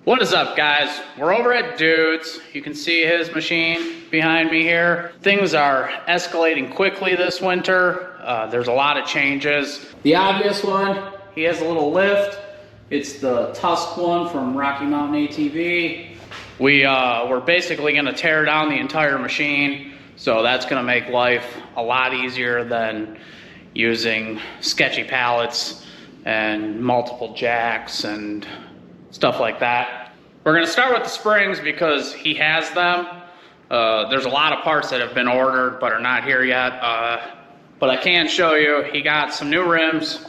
What is up, guys? We're over at Dudes. You can see his machine behind me here. Things are escalating quickly this winter. There's a lot of changes. The obvious one, he has a little lift. It's the Tusk one from Rocky Mountain ATV. We're basically gonna tear down the entire machine, so that's gonna make life a lot easier than using sketchy pallets and multiple jacks and stuff like that. We're gonna start with the springs because he has them. There's a lot of parts that have been ordered but are not here yet. But I can show you, he got some new rims.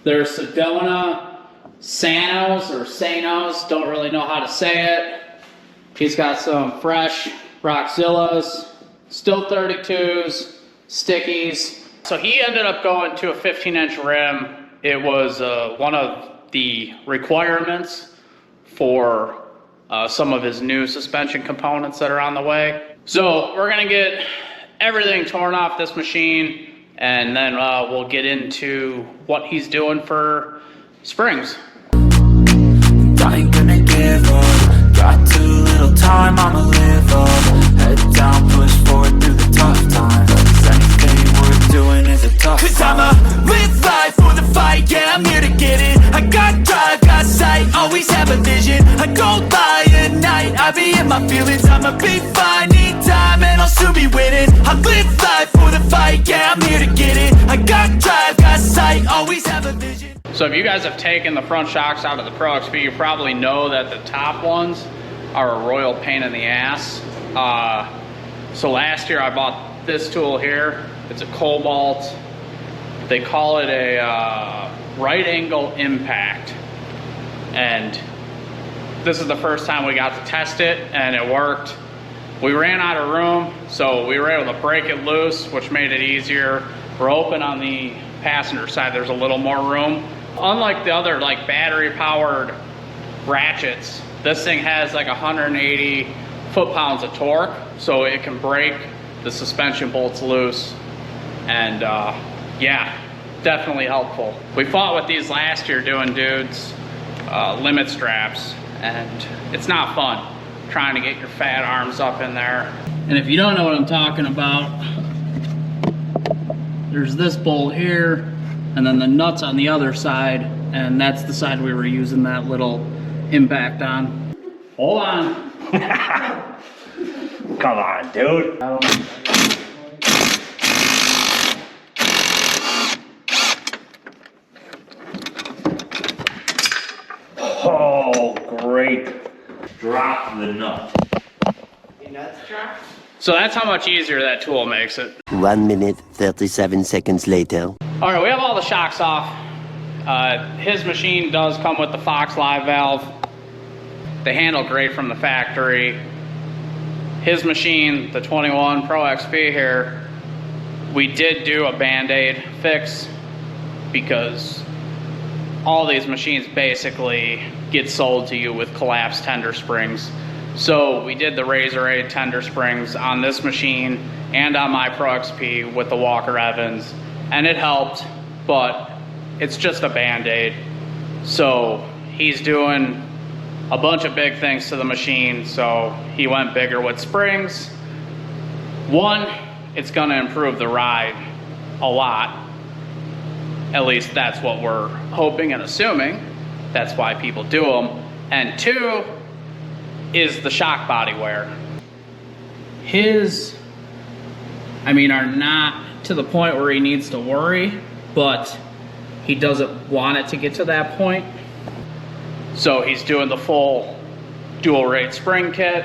They're Sedona Sanos or Sanos, don't really know how to say it. He's got some fresh Rockzillas, still 32s, stickies. So he ended up going to a 15-inch rim. It was one of the requirements for some of his new suspension components that are on the way. So we're gonna get everything torn off this machine, and then we'll get into what he's doing for springs. I ain't gonna give up, got too little time, I'ma live up. Head down, push forward through the tough times, 'cause anything worth doing is a tough 'cause I'ma live life for the fight, yeah, I'm here to get it. I got drive, got sight, always have a vision. I don't lie at night, I be in my feelings. I'ma be fine, need time, and I'll soon be winning. I live life for the fight, yeah, I'm here to get it. I got drive, got sight, always have a vision. So if you guys have taken the front shocks out of the Pro XP, you probably know that the top ones are a royal pain in the ass. So last year I bought this tool here. It's a Cobalt. They call it a right angle impact. And this is the first time we got to test it, and it worked. We ran out of room, so we were able to break it loose, which made it easier. We're open on the passenger side, there's a little more room. Unlike the other like battery powered ratchets, this thing has like 180 foot-pounds of torque, so it can break the suspension bolts loose. And yeah, definitely helpful. We fought with these last year doing Dudes limit straps, and it's not fun trying to get your fat arms up in there. And if you don't know what I'm talking about, there's this bolt here, and then the nuts on the other side, and that's the side we were using that little impact on. Hold on. Come on, dude. Oh, great. Drop the nut. The nuts drop? So that's how much easier that tool makes it. 1 minute, 37 seconds later. All right, we have all the shocks off. His machine does come with the Fox Live valve. They handle great from the factory. His machine, the 21 Pro XP here, we did do a Band-Aid fix because all these machines basically get sold to you with collapsed tender springs. So we did the RZR tender springs on this machine and on my Pro XP with the Walker Evans, and it helped, but it's just a Band-Aid. So he's doing a bunch of big things to the machine, so he went bigger with springs. One, it's gonna improve the ride a lot. At least that's what we're hoping and assuming. That's why people do them. And two is the shock body wear. His, are not to the point where he needs to worry, but he doesn't want it to get to that point. So he's doing the full dual rate spring kit.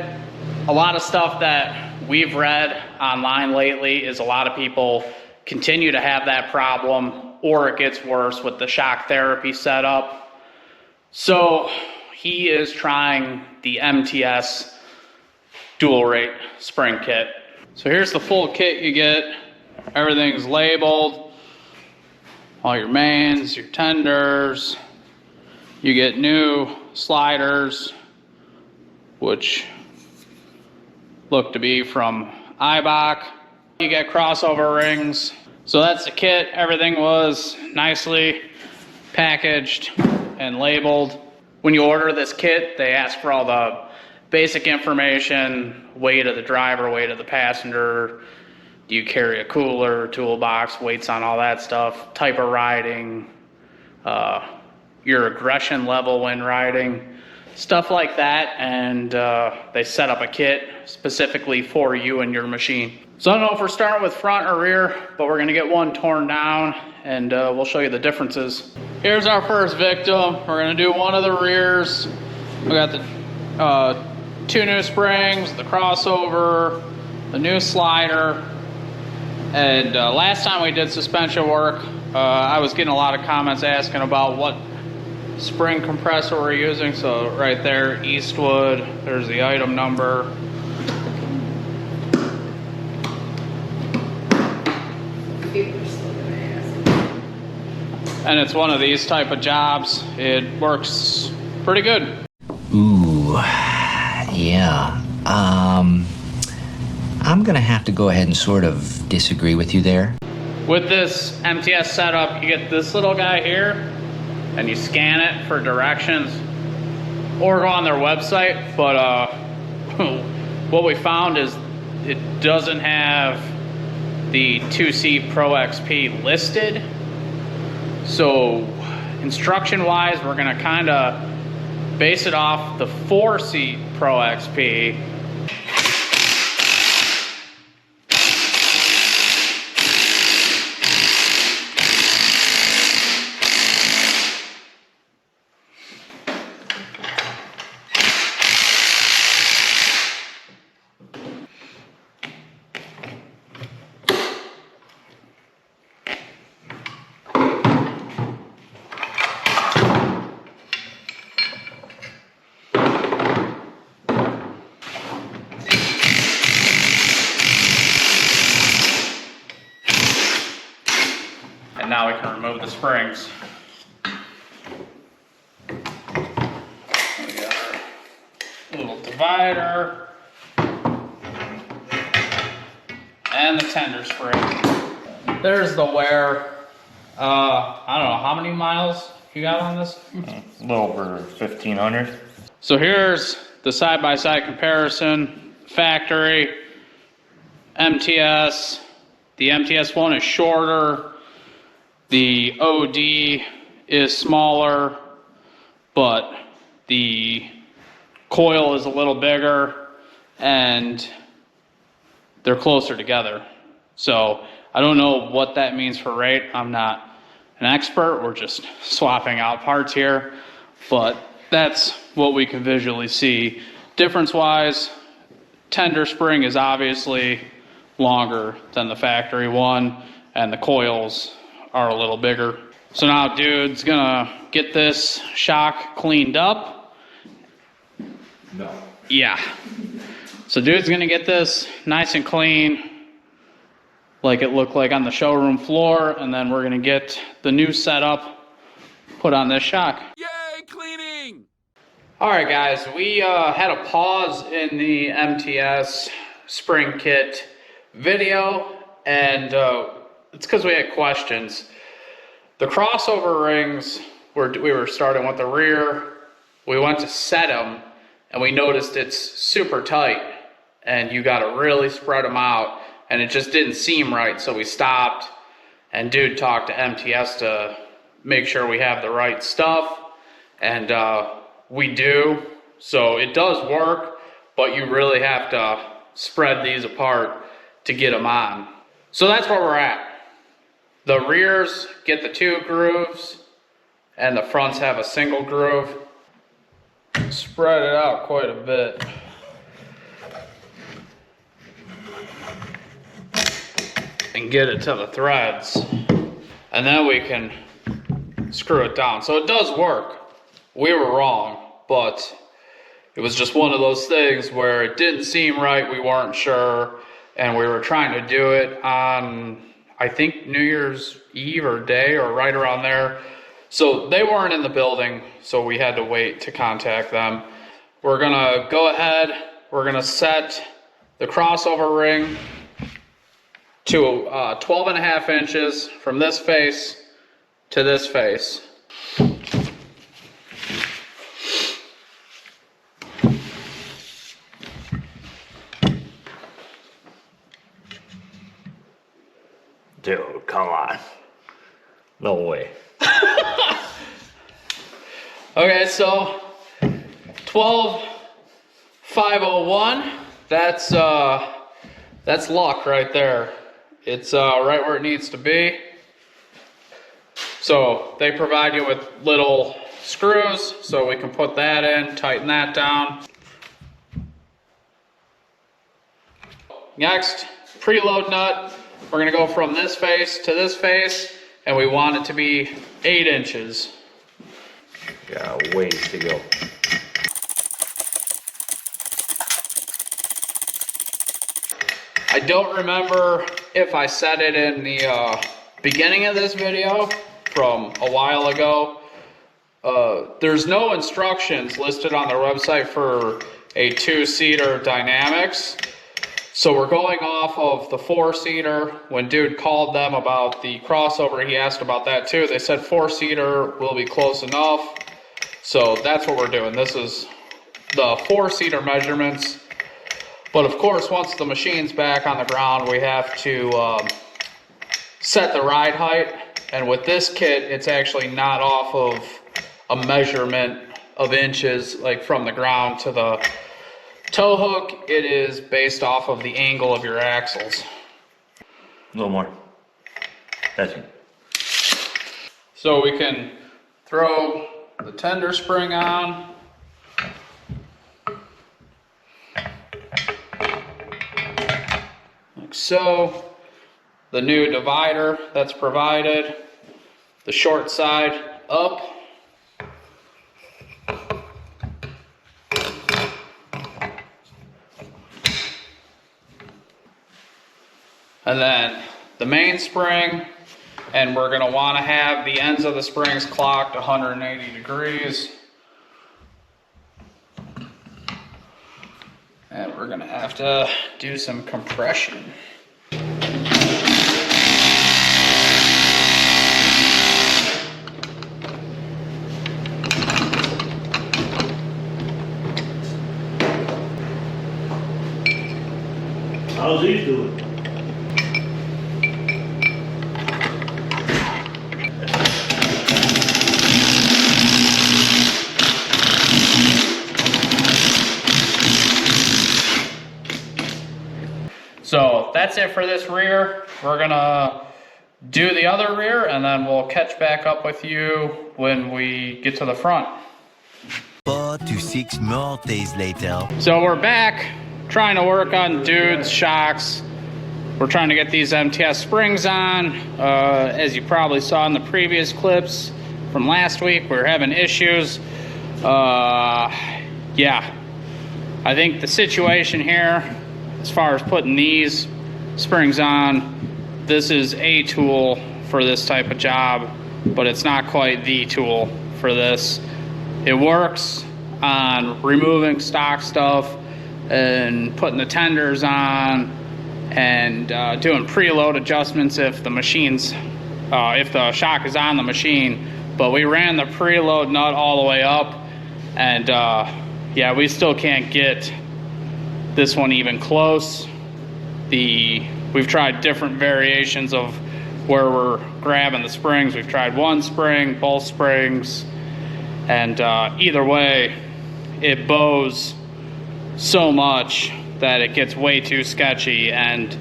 A lot of stuff that we've read online lately is a lot of people continue to have that problem, or it gets worse with the shock therapy setup. So he is trying the MTS dual rate spring kit. So here's the full kit you get. Everything's labeled. All your mains, your tenders. You get new sliders, which look to be from Ibach. You get crossover rings. So that's the kit. Everything was nicely packaged and labeled. when you order this kit, they ask for all the basic information, weight of the driver, weight of the passenger, do you carry a cooler, toolbox, weights on all that stuff, type of riding, your aggression level when riding, stuff like that, and they set up a kit specifically for you and your machine. So I don't know if we're starting with front or rear, but we're gonna get one torn down and we'll show you the differences. Here's our first victim. We're gonna do one of the rears. We got the 2 new springs, the crossover, the new slider, and last time we did suspension work, I was getting a lot of comments asking about what spring compressor we're using. So right there, Eastwood, there's the item number. And it's one of these type of jobs. It works pretty good. Ooh, yeah. I'm gonna have to go ahead and sort of disagree with you there. With this MTS setup, you get this little guy here, and you scan it for directions, or go on their website. But what we found is it doesn't have the 2C Pro XP listed. So instruction-wise, we're gonna kind of base it off the 4C Pro XP. And now we can remove the springs. We got our little divider and the tender spring. There's the wear. I don't know, how many miles you got on this? A little over 1,500. So here's the side-by-side comparison. Factory, MTS. The MTS one is shorter. The OD is smaller, but the coil is a little bigger and they're closer together. So I don't know what that means for rate. I'm not an expert. We're just swapping out parts here, but that's what we can visually see. Difference-wise, tender spring is obviously longer than the factory one, and the coils are a little bigger. So now dude's gonna get this shock cleaned up. No. Yeah. So dude's gonna get this nice and clean, like it looked like on the showroom floor, and then we're gonna get the new setup put on this shock. Yay, cleaning! All right, guys, we had a pause in the MTS spring kit video, and it's because we had questions. The crossover rings, we were starting with the rear. We went to set them, and we noticed it's super tight, and you got to really spread them out, and it just didn't seem right, so we stopped, and dude talked to MTS to make sure we have the right stuff, and we do. So it does work, but you really have to spread these apart to get them on. So that's where we're at. The rears get the 2 grooves, and the fronts have a single groove. Spread it out quite a bit. And get it to the threads. And then we can screw it down. So it does work. We were wrong, but it was just one of those things where it didn't seem right, we weren't sure, and we were trying to do it on, I think, New Year's Eve or day or right around there. So they weren't in the building, so we had to wait to contact them. We're gonna go ahead, we're gonna set the crossover ring to 12.5 inches from this face to this face. Dude, come on. No way. Okay, so 12,501. That's luck right there. It's right where it needs to be. So they provide you with little screws, so we can put that in, tighten that down. Next, preload nut. We're gonna go from this face to this face, and we want it to be 8 inches. Got a ways to go. I don't remember if I said it in the beginning of this video from a while ago. There's no instructions listed on their website for a 2-seater Dynamics. So we're going off of the 4-seater. When dude called them about the crossover, he asked about that too. They said 4-seater will be close enough. So that's what we're doing. This is the 4-seater measurements. But of course, once the machine's back on the ground, we have to set the ride height. And with this kit, it's actually not off of a measurement of inches, like from the ground to the tow hook. It is based off of the angle of your axles. A little more. That's it. So we can throw the tender spring on. Like so. The new divider that's provided. The short side up. And then the main spring, and we're gonna wanna have the ends of the springs clocked 180 degrees. And we're gonna have to do some compression. How's he doing? So that's it for this rear. We're gonna do the other rear and then we'll catch back up with you when we get to the front. 4 to 6 more days later. So we're back trying to work on dude's shocks. We're trying to get these MTS Springs on. As you probably saw in the previous clips from last week, we're having issues. Yeah, I think the situation here, as far as putting these springs on, this is a tool for this type of job, but it's not quite the tool for this. It works on removing stock stuff and putting the tenders on and doing preload adjustments if the machine's, if the shock is on the machine. But we ran the preload nut all the way up, and yeah, we still can't get this one even close. We've tried different variations of where we're grabbing the springs. We've tried one spring, both springs, and either way, it bows so much that it gets way too sketchy. And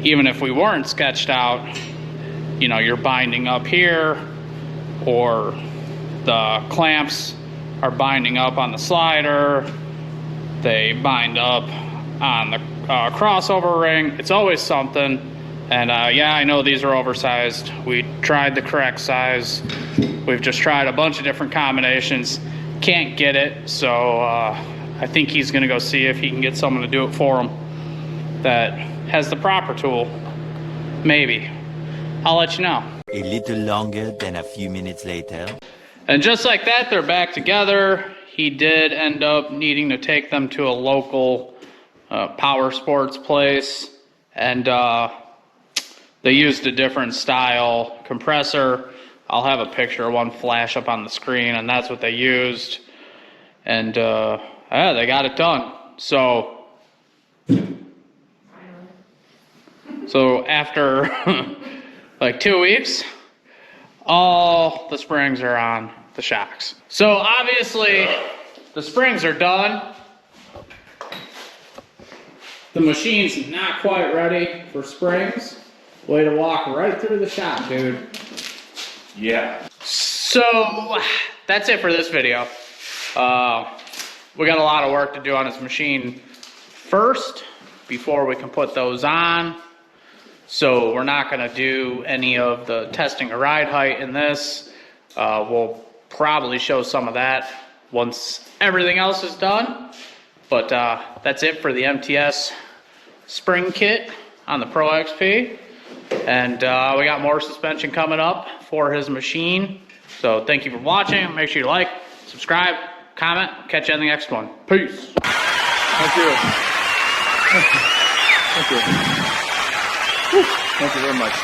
even if we weren't sketched out, you know, you're binding up here, or the clamps are binding up on the slider, they bind up on the crossover ring. It's always something. And yeah, I know these are oversized. We tried the correct size. We've just tried a bunch of different combinations. Can't get it, so I think he's gonna go see if he can get someone to do it for him that has the proper tool. Maybe. I'll let you know. A little longer than a few minutes later. And just like that, they're back together. He did end up needing to take them to a local Powersports place, and they used a different style compressor. I'll have a picture of one flash up on the screen, and that's what they used. And yeah, they got it done. So after like 2 weeks, all the springs are on the shocks. So obviously the springs are done. The machine's not quite ready for springs. Way to walk right through the shop, dude. Yeah. So that's it for this video. We got a lot of work to do on this machine first before we can put those on. So we're not gonna do any of the testing of ride height in this. We'll probably show some of that once everything else is done. But that's it for the MTS spring kit on the Pro XP. And we got more suspension coming up for his machine. So thank you for watching. Make sure you like, subscribe, comment. Catch you in the next one. Peace. Thank you. Thank you. Thank you very much.